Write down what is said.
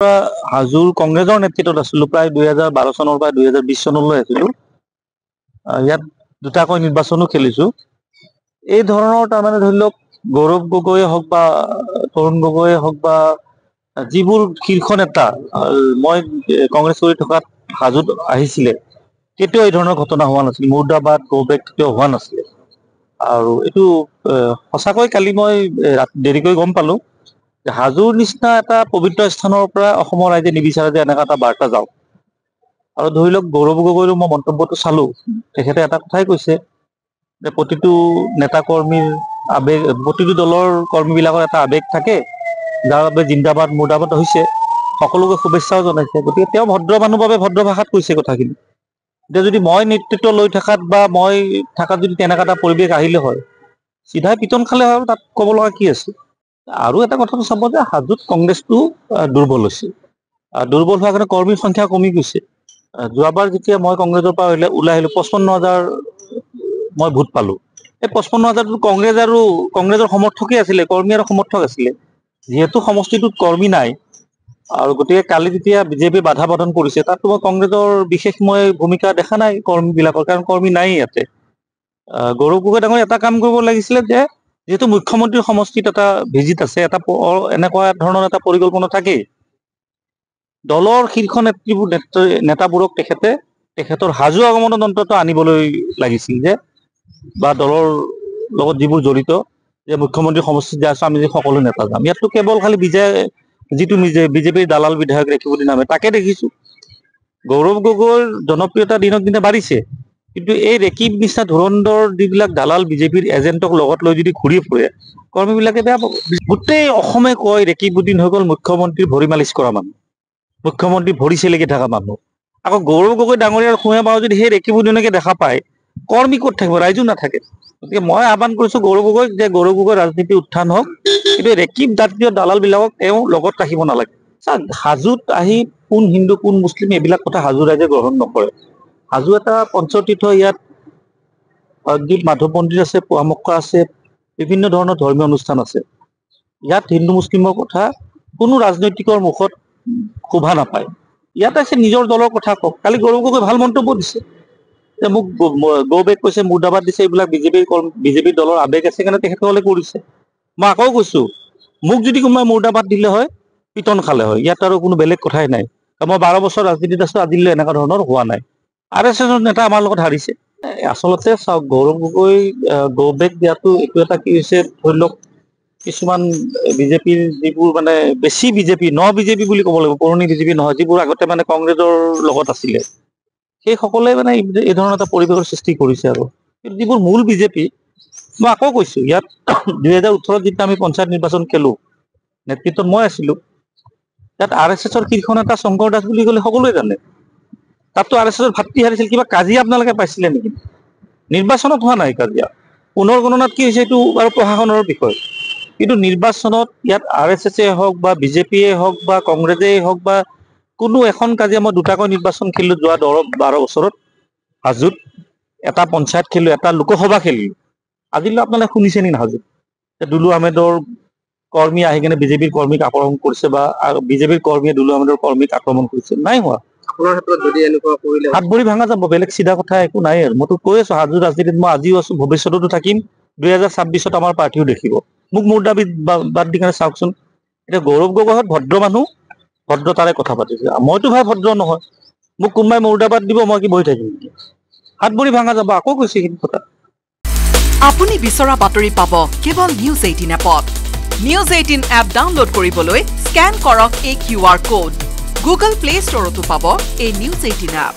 হাজোৰ কংগ্ৰেছৰ নেতৃত্বত আছিলোঁ প্ৰায় 2012 চনৰ পৰা 2020 চনলৈ আছিলোঁ। ইয়াত দুটাকৈ নিৰ্বাচনো খেলিছোঁ। এই ধৰণৰ তাৰমানে ধৰি লওক গৌৰৱ গগৈয়ে হওক বা তৰুণ গগৈয়ে হওক বা যিবোৰ শীৰ্ষ নেতা মই কংগ্ৰেছ কৰি থকাত হাজোত আহিছিলে, কেতিয়াও এই ধৰণৰ ঘটনা হোৱা নাছিল। মুৰ্দাবাদ গৌবেক কেতিয়াও হোৱা নাছিলে। আৰু এইটো সঁচাকৈ কালি মই দেৰিকৈ গম পালোঁ যে হাজোৰ নিচিনা এটা পবিত্ৰ স্থানৰ পৰা অসমৰ ৰাইজে নিবিচাৰে যে এনেকুৱা এটা বাৰ্তা যাওক। আৰু ধৰি লওক গৌৰৱ গগৈৰো মই মন্তব্যটো চালোঁ, তেখেতে এটা কথাই কৈছে যে প্ৰতিটো নেতা কৰ্মীৰ আৱেগ, প্ৰতিটো দলৰ কৰ্মীবিলাকৰ এটা আৱেগ থাকে, যাৰ বাবে জিন্দাবাদ মুৰ্দাবাদ হৈছে, সকলোকে শুভেচ্ছাও জনাইছে। গতিকে তেওঁ ভদ্ৰ মানুহ বাবে ভদ্ৰ ভাষাত কৈছে কথাখিনি। এতিয়া যদি মই নেতৃত্ব লৈ থকাত বা মই থকাত যদি তেনেকুৱা এটা পৰিৱেশ আহিলে হয়, চিধাই পিটন খালে হয়, তাত ক'ব লগা কি আছে। আৰু এটা কথাটো চাব যে হাজোত কংগ্ৰেছটো দুৰ্বল হৈছে। দুৰ্বল হোৱাৰ কাৰণে কৰ্মীৰ সংখ্যা কমি গৈছে। যোৱাবাৰ যেতিয়া মই কংগ্ৰেছৰ পৰা ওলাই আহিলোঁ 55,000 মই ভোট পালোঁ। এই 55,000টো কংগ্ৰেছ আৰু কংগ্ৰেছৰ সমৰ্থকেই আছিলে, কৰ্মী আৰু সমৰ্থক আছিলে। যিহেতু সমষ্টিটোত কৰ্মী নাই, আৰু গতিকে কালি যেতিয়া বিজেপি বাধা প্ৰদান কৰিছে, তাতো মই কংগ্ৰেছৰ বিশেষ মই ভূমিকা দেখা নাই কৰ্মীবিলাকৰ, কাৰণ কৰ্মী নাই ইয়াতে। গৌৰৱ গগৈ ডাঙৰীয়া এটা কাম কৰিব লাগিছিলে যে যিহেতু মুখ্যমন্ত্ৰীৰ সমষ্টিত এটা ভিজিট আছে, এটা এনেকুৱা ধৰণৰ এটা পৰিকল্পনা থাকেই। দলৰ শীৰ্ষ নেতাবোৰক তেখেতৰ হাজো আগমনত অন্তত আনিবলৈ লাগিছিল যে, বা দলৰ লগত যিবোৰ জড়িত যে মুখ্যমন্ত্ৰী সমষ্টিত যে আছো আমি যে সকলো নেতা যাম। ইয়াততো কেৱল খালি যিটো বিজেপিৰ দালাল বিধায়ক ৰেকিবুদ্দিন আহমেদ, তাকে দেখিছোঁ। গৌৰৱ গগৈৰ জনপ্ৰিয়তা দিনক দিনে বাঢ়িছে, কিন্তু এই ৰেকিব নিচিনা ধুৰন্ধৰ যিবিলাক দালাল বিজেপিৰ এজেণ্টক লগত লৈ যদি ঘূৰি ফুৰে, কৰ্মীবিলাকে বেয়া পাব। গোটেই অসমে কয় ৰেকিবুদ্দিন হৈ গ'ল মুখ্যমন্ত্ৰীৰ ভৰি মালিচ কৰা মানুহ, মুখ্যমন্ত্ৰী ভৰি চেলেকি থকা মানুহ। আকৌ গৌৰৱ গগৈ ডাঙৰীয়াৰ শুৱে পাওঁ যদি সেই ৰেকিবুদ্দিনকে দেখা পায়, কৰ্মী ক'ত থাকিব, ৰাইজো নাথাকে। গতিকে মই আহ্বান কৰিছোঁ গৌৰৱ গগৈক যে গৌৰৱ গগৈ ৰাজনীতি উত্থান হওক, কিন্তু ৰেকিব জাতীয় দালাল বিলাকক তেওঁ লগত ৰাখিব নালাগে। হাজোত আহি কোন হিন্দু কোন মুছলিম এইবিলাক কথা হাজো ৰাইজে গ্ৰহণ নকৰে। হাজো এটা পঞ্চতীৰ্থ, ইয়াত অগ্নিত মাধৱ মন্দিৰ আছে, পোৱামক্কা আছে, বিভিন্ন ধৰণৰ ধৰ্মীয় অনুষ্ঠান আছে। ইয়াত হিন্দু মুছলিমৰ কথা কোনো ৰাজনৈতিকৰ মুখত শোভা নাপায়। ইয়াত আছে নিজৰ দলৰ কথা কওক। কালি গৌৰৱ গগৈ ভাল মন্তব্য দিছে যে মোক গৌবেক কৈছে, মুৰ্দাবাদ দিছে, এইবিলাক বিজেপিৰ দলৰ আৱেগ আছে কাৰণে তেখেতসকলে কৰিছে। মই আকৌ কৈছোঁ, মোক যদি কোনোবাই মুৰ্দাবাদ দিলে হয়, পিটন খালে হয়। ইয়াত আৰু কোনো বেলেগ কথাই নাই। মই 12 বছৰ ৰাজনীতিত আছোঁ, আজিলৈ এনেকুৱা ধৰণৰ হোৱা নাই। RSSৰ নেতা আমাৰ লগত হাৰিছে। আচলতে চাওক, গৌৰৱ গগৈ গৌবেক দিয়াটো এইটো এটা কি হৈছে, ধৰি লওক কিছুমান বিজেপিৰ যিবোৰ মানে বেছি বিজেপি বুলি ক'ব লাগিব, পুৰণি বিজেপি নহয়, যিবোৰ আগতে মানে কংগ্ৰেছৰ লগত আছিলে, সেইসকলে মানে এই ধৰণৰ এটা পৰিৱেশৰ সৃষ্টি কৰিছে। আৰু কিন্তু যিবোৰ মূল বিজেপি, মই আকৌ কৈছোঁ, ইয়াত 2018 যেতিয়া আমি পঞ্চায়ত নিৰ্বাচন খেলোঁ, নেতৃত্বত মই আছিলোঁ। ইয়াত RSSৰ শীৰ্ষ নেতা শংকৰ দাস বুলি ক'লে সকলোৱে জানে। তাততো RSSৰ ভাতৃ হাৰিছিল। কিবা কাজিয়া আপোনালোকে পাইছিলে নেকি? নিৰ্বাচনত হোৱা নাই কাজিয়া। পুনৰ গণনাত কি হৈছে এইটো আৰু প্ৰশাসনৰ বিষয়, কিন্তু নিৰ্বাচনত ইয়াত RSSে হওক বা বিজেপিয়ে হওক বা কংগ্ৰেছেই হওক বা কোনো এখন কাজিয়া, মই দুটাকৈ নিৰ্বাচন খেলিলোঁ যোৱা 12 বছৰত। হাজোত এটা পঞ্চায়ত খেলিলোঁ, এটা লোকসভা খেলিলোঁ। আজিলৈ আপোনালোকে শুনিছে নি হাজোত দুলু আহমেদৰ কৰ্মী আহি কিনে বিজেপিৰ কৰ্মীক আক্ৰমণ কৰিছে, বা বিজেপিৰ কৰ্মীয়ে দুলু আহমেদৰ কৰ্মীক আক্ৰমণ কৰিছে? নাই হোৱা। আপোনাৰ ক্ষেত্ৰত যদি এনেকুৱা কৰিলে হাত ভৰি ভাঙা যাব, বেলেগ চিধা কথা একো নাই। আৰু মইতো কৈ আছোঁ, হাজোৰ ৰাজনীতিত মই আজিও আছোঁ, ভৱিষ্যততো থাকিম। 2026ত আমাৰ পাৰ্টিও দেখিব। মোক মুৰ্দাবাদ দি কাৰণে চাওকচোন। এতিয়া গৌৰৱ গগৈহঁত ভদ্ৰ মানুহ, ভদ্ৰতাৰে কথা পাতিছে। মইতো ভাই ভদ্ৰ নহয়, মোক কোনোবাই মুৰ্দাবাদ দিব, মই কি বহি থাকিম? হাত ভৰি ভাঙা যাব। আকৌ কৈছে সেইখিনি কথা। আপুনি বিচৰা বাতৰি পাব কেৱল নিউজ 18 এপত। নিউজ 18 এপ ডাউনলোড কৰিবলৈ স্কেন কৰক এই QR কোড। গুগল প্লে ষ্টৰতো পাব এই নিউজ 18 এপ।